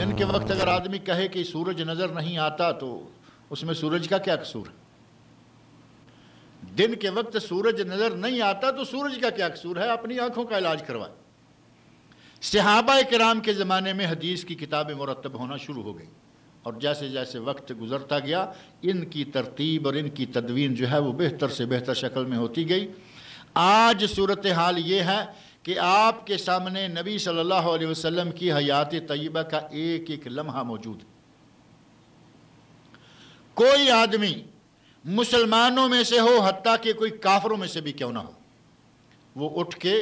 دن کے وقت اگر آدمی کہے کہ سورج نظر نہیں آتا تو اس میں سورج کا کیا قصور ہے؟ دن کے وقت سورج نظر نہیں آتا تو سورج کا کیا قصور ہے؟ اپنی آنکھوں کا علاج کروائے۔ صحابہ کرام کے زمانے میں حدیث کی کتابیں مرتب ہونا شروع ہو گئی، اور جیسے جیسے وقت گزرتا گیا ان کی ترتیب اور ان کی تدوین جو ہے وہ بہتر سے بہتر شکل میں ہوتی گئی۔ آج صورتحال یہ ہے کہ آپ کے سامنے نبی صلی اللہ علیہ وسلم کی حیات طیبہ کا ایک ایک لمحہ موجود ہے۔ کوئی آدمی مسلمانوں میں سے ہو، حتیٰ کہ کوئی کافروں میں سے بھی کیوں نہ ہو، وہ اٹھ کے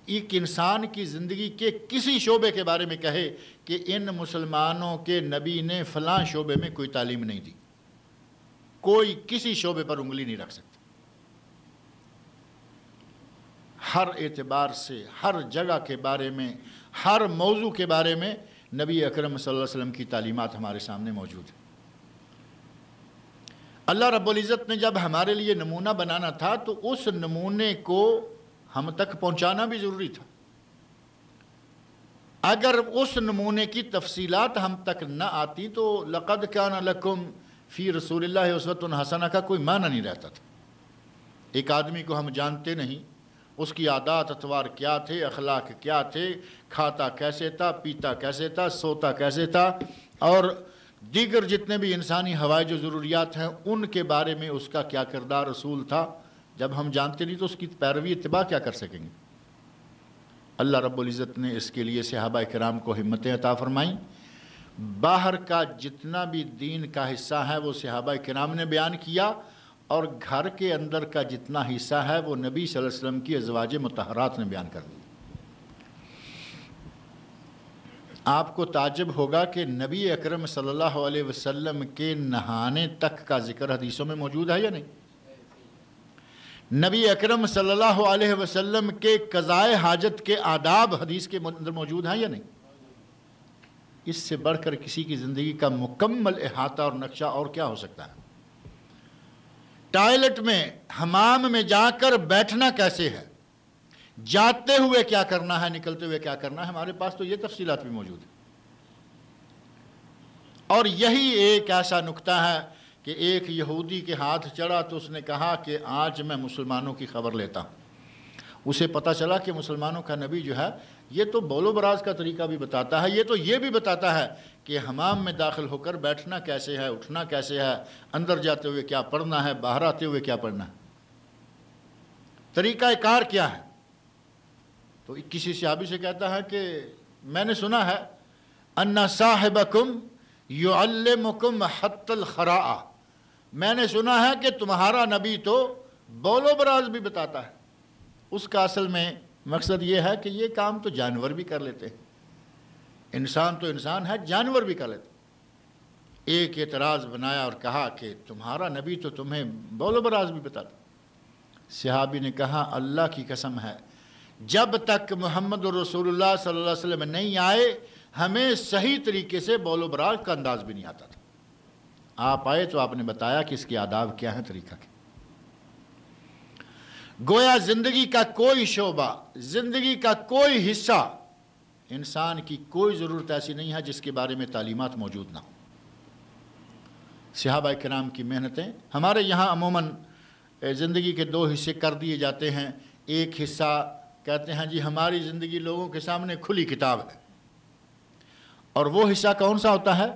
ایک انسان کی زندگی کے کسی شعبے کے بارے میں کہے کہ ان مسلمانوں کے نبی نے فلاں شعبے میں کوئی تعلیم نہیں دی، کوئی کسی شعبے پر انگلی نہیں رکھ سکتا۔ ہر اعتبار سے، ہر جگہ کے بارے میں، ہر موضوع کے بارے میں نبی اکرم صلی اللہ علیہ وسلم کی تعلیمات ہمارے سامنے موجود ہیں۔ اللہ رب العزت نے جب ہمارے لیے نمونہ بنانا تھا تو اس نمونے کو ہم تک پہنچانا بھی ضروری تھا۔ اگر اس نمونے کی تفصیلات ہم تک نہ آتی تو لقد کان لکم فی رسول اللہ اسوۃ حسنہ کا کوئی معنی نہیں رہتا تھا۔ ایک آدمی کو ہم جانتے نہیں، اس کی عادات اتوار کیا تھے، اخلاق کیا تھے، کھاتا کیسے تھا، پیتا کیسے تھا، سوتا کیسے تھا، اور دیگر جتنے بھی انسانی حوائج و ضروریات ہیں ان کے بارے میں اس کا کیا کردار رسول تھا، جب ہم جانتے نہیں تو اس کی پیروی اتباع کیا کر سکیں گے؟ اللہ رب العزت نے اس کے لیے صحابہ کرام کو ہمتیں عطا فرمائیں۔ باہر کا جتنا بھی دین کا حصہ ہے وہ صحابہ کرام نے بیان کیا، اور گھر کے اندر کا جتنا حصہ ہے وہ نبی صلی اللہ علیہ وسلم کی ازواج مطہرات نے بیان کر دیا۔ آپ کو تعجب ہوگا کہ نبی اکرم صلی اللہ علیہ وسلم کے نہانے تک کا ذکر حدیثوں میں موجود ہے یا نہیں؟ نبی اکرم صلی اللہ علیہ وسلم کے قضائے حاجت کے آداب حدیث کے اندر موجود ہیں یا نہیں؟ اس سے بڑھ کر کسی کی زندگی کا مکمل احاطہ اور نقشہ اور کیا ہو سکتا ہے؟ ٹائلٹ میں، حمام میں جا کر بیٹھنا کیسے ہے، جاتے ہوئے کیا کرنا ہے، نکلتے ہوئے کیا کرنا ہے، ہمارے پاس تو یہ تفصیلات بھی موجود ہیں۔ اور یہی ایک ایسا نکتہ ہے کہ ایک یہودی کے ہاتھ چڑھا تو اس نے کہا کہ آج میں مسلمانوں کی خبر لیتا ہوں۔ اسے پتہ چلا کہ مسلمانوں کا نبی جو ہے یہ تو بول و براز کا طریقہ بھی بتاتا ہے، یہ تو یہ بھی بتاتا ہے کہ حمام میں داخل ہو کر بیٹھنا کیسے ہے، اٹھنا کیسے ہے، اندر جاتے ہوئے کیا پڑھنا ہے، باہر آتے ہوئے کیا پڑھنا ہے، طریقہ کار کیا ہے۔ تو کسی صحابی سے کہتا ہے کہ میں نے سنا ہے ان صاحبکم یعلمکم حتی الخراء، میں نے سنا ہے کہ تمہارا نبی تو بول و براز بھی بتاتا ہے۔ اس کا اصل میں مقصد یہ ہے کہ یہ کام تو جانور بھی کر لیتے ہیں، انسان تو انسان ہے، جانور بھی کر لیتے ہیں۔ ایک اعتراض بنایا اور کہا کہ تمہارا نبی تو تمہیں بول و براز بھی بتاتا۔ صحابی نے کہا اللہ کی قسم ہے جب تک محمد رسول اللہ صلی اللہ علیہ وسلم نہیں آئے ہمیں صحیح طریقے سے بول و براز کا انداز بھی نہیں آتا تھا۔ آپ آئے تو آپ نے بتایا کہ اس کے آداب کیا ہیں، طریقہ کیا۔ گویا زندگی کا کوئی شعبہ، زندگی کا کوئی حصہ، انسان کی کوئی ضرورت ایسی نہیں ہے جس کے بارے میں تعلیمات موجود نہ ہوں۔ صحابہ کرام کی محنتیں، ہمارے یہاں عموماً زندگی کے دو حصے کر دیے جاتے ہیں۔ ایک حصہ کہتے ہیں جی ہماری زندگی لوگوں کے سامنے کھلی کتاب ہے، اور وہ حصہ کون سا ہوتا ہے؟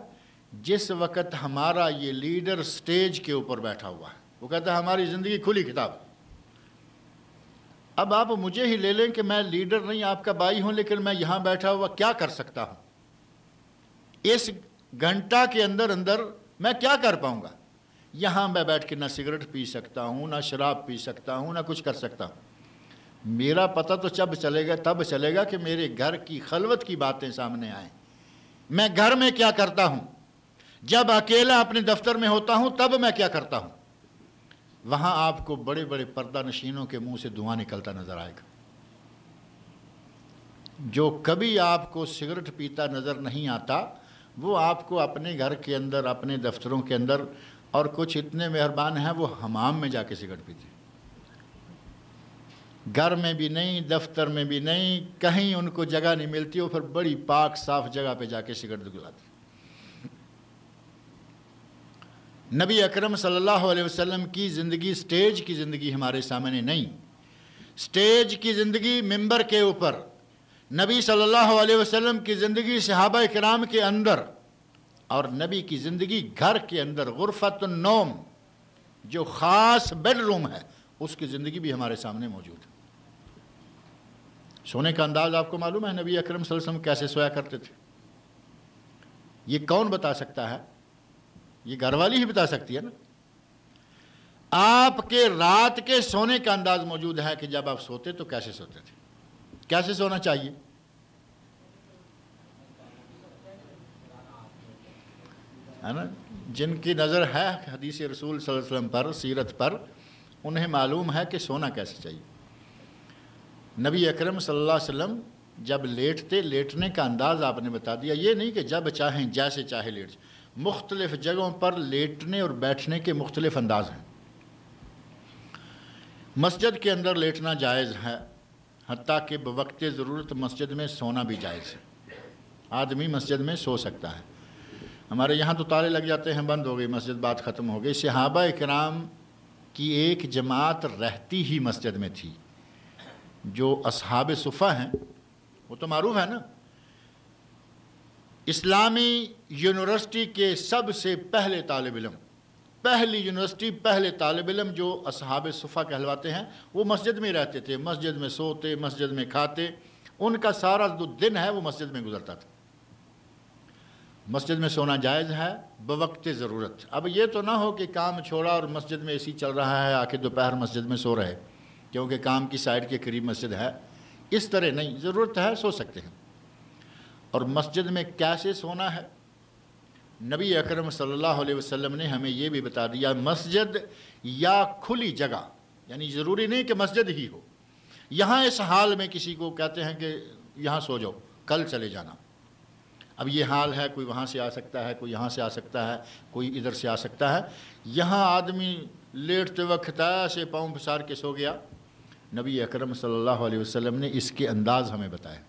جس وقت ہمارا یہ لیڈر سٹیج کے اوپر بیٹھا ہوا ہے، وہ کہتا ہے ہماری زندگی کھلی کتاب ہے۔ اب آپ مجھے ہی لے لیں کہ میں لیڈر نہیں، آپ کا بھائی ہوں، لیکن میں یہاں بیٹھا ہوا کیا کر سکتا ہوں؟ اس گھنٹہ کے اندر میں کیا کر پاؤں گا؟ یہاں میں بیٹھ کے نہ سگریٹ پی سکتا ہوں، نہ شراب پی سکتا ہوں، نہ کچھ کر سکتا ہوں۔ میرا پتہ تو تب چلے گا کہ میرے گھر کی خلوت کی باتیں سامنے آئیں۔ میں گھر میں کیا کرتا ہوں، جب اکیلا اپنے دفتر میں ہوتا ہوں تب میں کیا کرتا ہوں۔ وہاں آپ کو بڑے بڑے پردہ نشینوں کے منہ سے دھواں نکلتا نظر آئے گا۔ جو کبھی آپ کو سگریٹ پیتا نظر نہیں آتا وہ آپ کو اپنے گھر کے اندر، اپنے دفتروں کے اندر، اور کچھ اتنے مہربان ہیں وہ حمام میں جا کے سگریٹ پیتے۔ گھر میں بھی نہیں، دفتر میں بھی نہیں، کہیں ان کو جگہ نہیں ملتی، وہ پھر بڑی پاک صاف جگہ پہ جا کے سگریٹ دگلاتے۔ نبی اکرم صلی اللہ علیہ وسلم کی زندگی سٹیج کی زندگی ہمارے سامنے نہیں، سٹیج کی زندگی ممبر کے اوپر، نبی صلی اللہ علیہ وسلم کی زندگی صحابہ کرام کے اندر، اور نبی کی زندگی گھر کے اندر، غرفۃ النوم جو خاص بیڈ روم ہے، اس کی زندگی بھی ہمارے سامنے موجود ہے۔ سونے کا انداز آپ کو معلوم ہے نبی اکرم صلی اللہ علیہ وسلم کیسے سویا کرتے تھے؟ یہ کون بتا سکتا ہے؟ یہ گھر والی ہی بتا سکتی ہے نا۔ آپ کے رات کے سونے کا انداز موجود ہے کہ جب آپ سوتے تو کیسے سوتے تھے، کیسے سونا چاہیے؟ ہے نا، جن کی نظر ہے حدیث رسول صلی اللہ علیہ وسلم پر، سیرت پر، انہیں معلوم ہے کہ سونا کیسے چاہیے۔ نبی اکرم صلی اللہ علیہ وسلم جب لیٹتے، لیٹنے کا انداز آپ نے بتا دیا، یہ نہیں کہ جب چاہیں جیسے چاہے لیٹ جائیں، مختلف جگہوں پر لیٹنے اور بیٹھنے کے مختلف انداز ہیں۔ مسجد کے اندر لیٹنا جائز ہے، حتیٰ کہ بوقت ضرورت مسجد میں سونا بھی جائز ہے، آدمی مسجد میں سو سکتا ہے۔ ہمارے یہاں تو تالے لگ جاتے ہیں، بند ہو گئی مسجد، بات ختم ہو گئی۔ صحابہ کرام کی ایک جماعت رہتی ہی مسجد میں تھی، جو اصحاب صفہ ہیں، وہ تو معروف ہے نا، اسلامی یونیورسٹی کے سب سے پہلے طالب علم، پہلی یونیورسٹی، پہلے طالب علم جو اصحاب صفہ کہلواتے ہیں، وہ مسجد میں رہتے تھے، مسجد میں سوتے، مسجد میں کھاتے، ان کا سارا جو دن ہے وہ مسجد میں گزرتا تھا۔ مسجد میں سونا جائز ہے بوقت ضرورت۔ اب یہ تو نہ ہو کہ کام چھوڑا اور مسجد میں اے سی چل رہا ہے، آ کے دوپہر مسجد میں سو رہے کیونکہ کام کی سائڈ کے قریب مسجد ہے، اس طرح نہیں، ضرورت ہے سو سکتے ہیں۔ اور مسجد میں کیسے سونا ہے؟ نبی اکرم صلی اللہ علیہ وسلم نے ہمیں یہ بھی بتا دیا، مسجد یا کھلی جگہ، یعنی ضروری نہیں کہ مسجد ہی ہو۔ یہاں اس حال میں کسی کو کہتے ہیں کہ یہاں سو جاؤ، کل چلے جانا، اب یہ حال ہے، کوئی وہاں سے آ سکتا ہے، کوئی یہاں سے آ سکتا ہے، کوئی ادھر سے آ سکتا ہے، یہاں آدمی لیٹتے وقت ایسے پاؤں پسار کے سو گیا۔ نبی اکرم صلی اللہ علیہ وسلم نے اس کے انداز ہمیں بتائے۔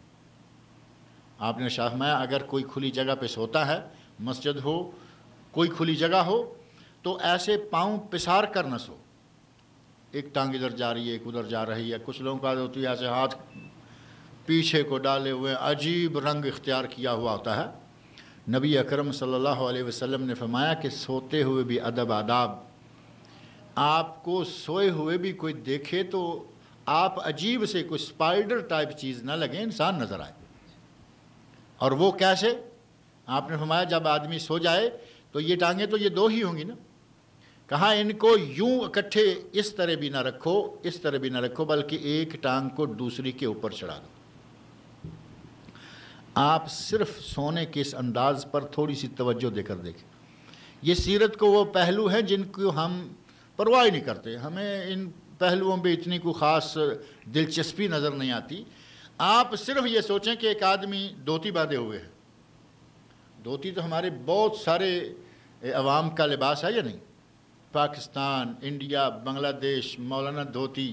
آپ نے فرمایا اگر کوئی کھلی جگہ پہ سوتا ہے، مسجد ہو، کوئی کھلی جگہ ہو، تو ایسے پاؤں پسار کر نہ سو، ایک ٹانگ ادھر جا رہی ہے، ایک ادھر جا رہی ہے، کچھ لوگوں کا عادت ہوتی ہے ایسے ہاتھ پیچھے کو ڈالے ہوئے، عجیب رنگ اختیار کیا ہوا ہوتا ہے۔ نبی اکرم صلی اللہ علیہ وسلم نے فرمایا کہ سوتے ہوئے بھی ادب آداب، آپ کو سوئے ہوئے بھی کوئی دیکھے تو آپ عجیب سے کوئی سپائڈر ٹائپ چیز نہ لگیں، انسان نظر آئے۔ اور وہ کیسے؟ آپ نے فرمایا جب آدمی سو جائے تو یہ ٹانگیں تو یہ دو ہی ہوں گی نا، کہا ان کو یوں اکٹھے اس طرح بھی نہ رکھو، اس طرح بھی نہ رکھو، بلکہ ایک ٹانگ کو دوسری کے اوپر چڑھا دو۔ آپ صرف سونے کے اس انداز پر تھوڑی سی توجہ دے کر دیکھیں۔ یہ سیرت کو وہ پہلو ہیں جن کو ہم پرواہ نہیں کرتے، ہمیں ان پہلوؤں پہ اتنی کوئی خاص دلچسپی نظر نہیں آتی۔ آپ صرف یہ سوچیں کہ ایک آدمی دھوتی باندھے ہوئے ہے، دھوتی تو ہمارے بہت سارے عوام کا لباس ہے یا نہیں؟ پاکستان، انڈیا، بنگلہ دیش، مولانا دھوتی،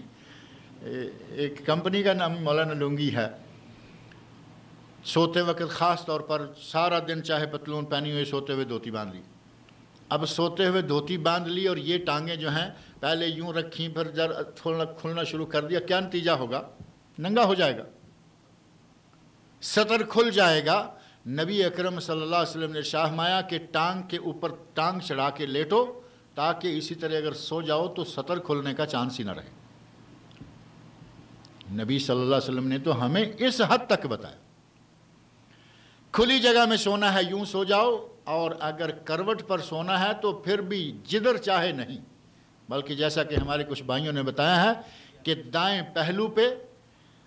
ایک کمپنی کا نام مولانا لنگی ہے، سوتے وقت خاص طور پر سارا دن چاہے پتلون پہنی ہوئی، سوتے ہوئے دھوتی باندھ لی۔ اب سوتے ہوئے دھوتی باندھ لی اور یہ ٹانگیں جو ہیں پہلے یوں رکھیں، پھر کھلنا شروع کر دیا، کیا نتیجہ ہوگا؟ ننگا ہو جائے گا، سطر کھل جائے گا۔ نبی اکرم صلی اللہ علیہ وسلم نے ارشاد فرمایا کہ ٹانگ کے اوپر ٹانگ چڑھا کے لیٹو، تاکہ اسی طرح اگر سو جاؤ تو سطر کھلنے کا چانس ہی نہ رہے۔ نبی صلی اللہ علیہ وسلم نے تو ہمیں اس حد تک بتایا۔ کھلی جگہ میں سونا ہے یوں سو جاؤ، اور اگر کروٹ پر سونا ہے تو پھر بھی جدھر چاہے نہیں، بلکہ جیسا کہ ہمارے کچھ بھائیوں نے بتایا ہے کہ دائیں پہلو پہ،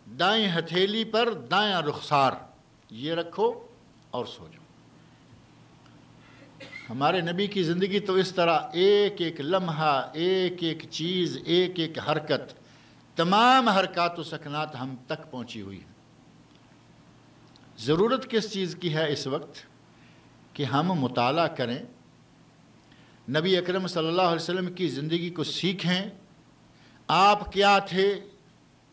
دائیں ہتھیلی پر، دائیں رخسار یہ رکھو اور سو جاؤ۔ ہمارے نبی کی زندگی تو اس طرح ایک ایک لمحہ، ایک ایک چیز، ایک ایک حرکت، تمام حرکات و سکنات ہم تک پہنچی ہوئی ہے۔ ضرورت کس چیز کی ہے اس وقت؟ کہ ہم مطالعہ کریں، نبی اکرم صلی اللہ علیہ وسلم کی زندگی کو سیکھیں۔ آپ کیا تھے،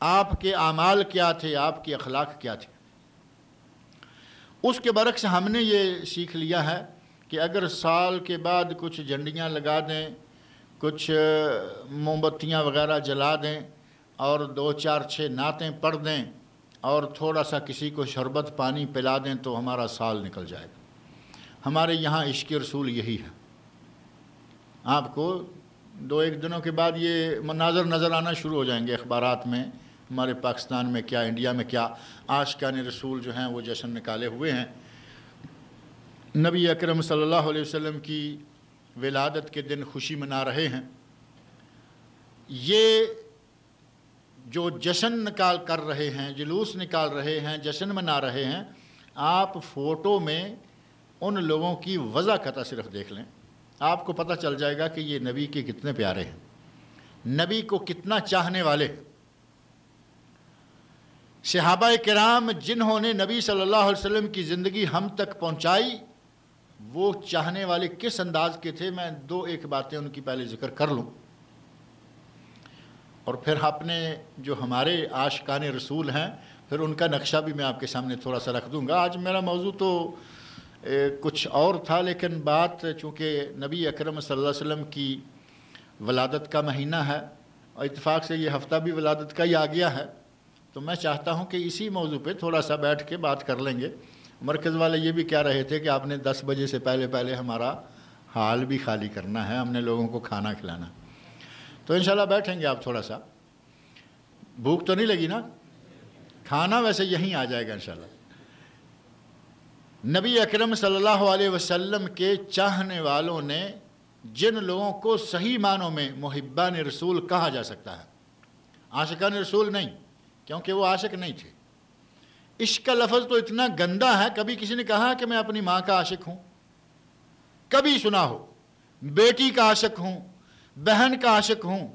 آپ کے اعمال کیا تھے، آپ کے اخلاق کیا تھے۔ اس کے برعکس ہم نے یہ سیکھ لیا ہے کہ اگر سال کے بعد کچھ جھنڈیاں لگا دیں، کچھ موم بتیاں وغیرہ جلا دیں اور 2 4 6 نعتیں پڑھ دیں اور تھوڑا سا کسی کو شربت پانی پلا دیں تو ہمارا سال نکل جائے گا۔ ہمارے یہاں عشق رسول یہی ہے۔ آپ کو 2-1 دنوں کے بعد یہ مناظر نظر آنا شروع ہو جائیں گے اخبارات میں، ہمارے پاکستان میں کیا، انڈیا میں کیا، عاشقان رسول جو ہیں وہ جشن نکالے ہوئے ہیں، نبی اکرم صلی اللہ علیہ وسلم کی ولادت کے دن خوشی منا رہے ہیں۔ یہ جو جشن نکال کر رہے ہیں، جلوس نکال رہے ہیں، جشن منا رہے ہیں، آپ فوٹو میں ان لوگوں کی وضاحت صرف دیکھ لیں، آپ کو پتہ چل جائے گا کہ یہ نبی کے کتنے پیارے ہیں، نبی کو کتنا چاہنے والے ہیں۔ صحابہ کرام جنہوں نے نبی صلی اللہ علیہ وسلم کی زندگی ہم تک پہنچائی، وہ چاہنے والے کس انداز کے تھے، میں 2-1 باتیں ان کی پہلے ذکر کر لوں، اور پھر اپنے جو ہمارے عاشقان رسول ہیں پھر ان کا نقشہ بھی میں آپ کے سامنے تھوڑا سا رکھ دوں گا۔ آج میرا موضوع تو کچھ اور تھا، لیکن بات چونکہ نبی اکرم صلی اللہ علیہ وسلم کی ولادت کا مہینہ ہے اور اتفاق سے یہ ہفتہ بھی ولادت کا ہی آ گیا ہے، تو میں چاہتا ہوں کہ اسی موضوع پہ تھوڑا سا بیٹھ کے بات کر لیں گے۔ مرکز والے یہ بھی کہہ رہے تھے کہ آپ نے 10 بجے سے پہلے ہمارا حال بھی خالی کرنا ہے، ہم نے لوگوں کو کھانا کھلانا، تو انشاءاللہ بیٹھیں گے آپ تھوڑا سا۔ بھوک تو نہیں لگی نا؟ کھانا ویسے یہیں آ جائے گا انشاءاللہ۔ نبی اکرم صلی اللہ علیہ وسلم کے چاہنے والوں نے، جن لوگوں کو صحیح معنوں میں محبان رسول کہا جا سکتا ہے، عاشقان رسول نہیں، کیونکہ وہ عاشق نہیں تھے۔ عشق کا لفظ تو اتنا گندا ہے، کبھی کسی نے کہا کہ میں اپنی ماں کا عاشق ہوں؟ کبھی سنا ہو؟ بیٹی کا عاشق ہوں، بہن کا عاشق ہوں؟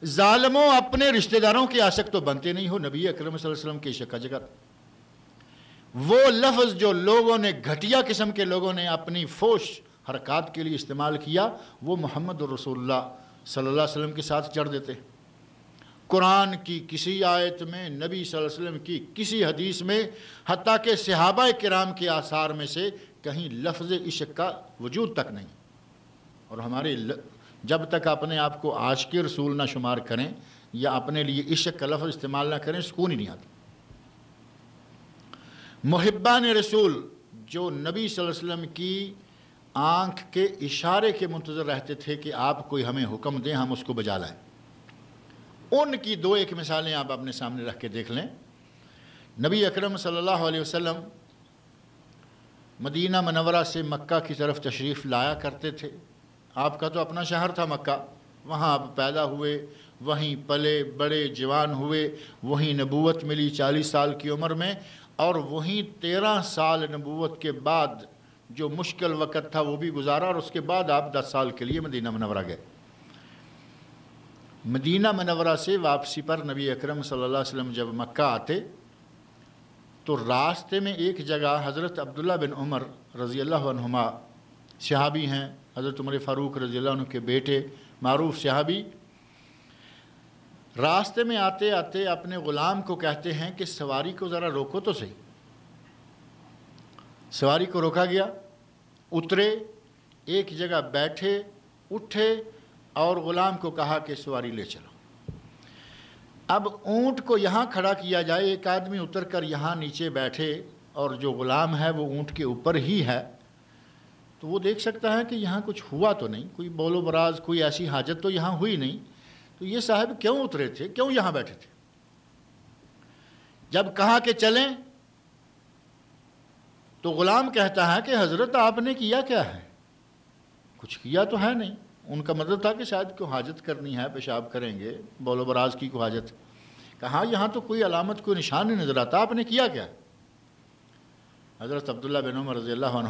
ظالموں، اپنے رشتہ داروں کے عاشق تو بنتے نہیں ہو، نبی اکرم صلی اللہ علیہ وسلم کے عشق کا ذکر۔ وہ لفظ جو لوگوں نے، گھٹیا قسم کے لوگوں نے اپنی فوش حرکات کے لیے استعمال کیا، وہ محمد رسول اللہ صلی اللہ علیہ وسلم کے ساتھ جڑ دیتے۔ قرآن کی کسی آیت میں، نبی صلی اللہ علیہ وسلم کی کسی حدیث میں، حتیٰ کہ صحابہ کرام کے آثار میں سے کہیں لفظ عشق کا وجود تک نہیں۔ اور ہمارے جب تک اپنے آپ کو عاشق رسول نہ شمار کریں یا اپنے لیے عشق کا لفظ استعمال نہ کریں، سکون ہی نہیں آتا۔ محبان رسول جو نبی صلی اللہ علیہ وسلم کی آنکھ کے اشارے کے منتظر رہتے تھے کہ آپ کوئی ہمیں حکم دیں، ہم اس کو بجا لائیں، ان کی 2-1 مثالیں آپ اپنے سامنے رکھ کے دیکھ لیں۔ نبی اکرم صلی اللہ علیہ وسلم مدینہ منورہ سے مکہ کی طرف تشریف لایا کرتے تھے۔ آپ کا تو اپنا شہر تھا مکہ، وہاں آپ پیدا ہوئے، وہیں پلے بڑے، جوان ہوئے، وہیں نبوت ملی 40 سال کی عمر میں، اور وہیں 13 سال نبوت کے بعد جو مشکل وقت تھا وہ بھی گزارا، اور اس کے بعد آپ 10 سال کے لیے مدینہ منورہ گئے۔ مدینہ منورہ سے واپسی پر نبی اکرم صلی اللہ علیہ وسلم جب مکہ آتے تو راستے میں ایک جگہ حضرت عبداللہ بن عمر رضی اللہ عنہما، صحابی ہیں، حضرت عمر فاروق رضی اللہ عنہ کے بیٹے، معروف صحابی، راستے میں آتے آتے اپنے غلام کو کہتے ہیں کہ سواری کو ذرا روکو تو صحیح۔ سواری کو روکا گیا، اترے، ایک جگہ بیٹھے، اٹھے اور غلام کو کہا کہ سواری لے چلو۔ اب اونٹ کو یہاں کھڑا کیا جائے، ایک آدمی اتر کر یہاں نیچے بیٹھے اور جو غلام ہے وہ اونٹ کے اوپر ہی ہے، تو وہ دیکھ سکتا ہے کہ یہاں کچھ ہوا تو نہیں، کوئی بول و براز، کوئی ایسی حاجت تو یہاں ہوئی نہیں، تو یہ صاحب کیوں اترے تھے، کیوں یہاں بیٹھے تھے؟ جب کہا کہ چلیں تو غلام کہتا ہے کہ حضرت آپ نے کیا کیا ہے؟ کچھ کیا تو ہے نہیں۔ ان کا مطلب تھا کہ شاید کوئی حاجت کرنی ہے، پیشاب کریں گے، بول و براز کی کوئی حاجت۔ کہا یہاں تو کوئی علامت، کوئی نشان نہیں نظر آتا، آپ نے کیا کیا؟ حضرت عبداللہ بن عمر رضی اللہ عنہ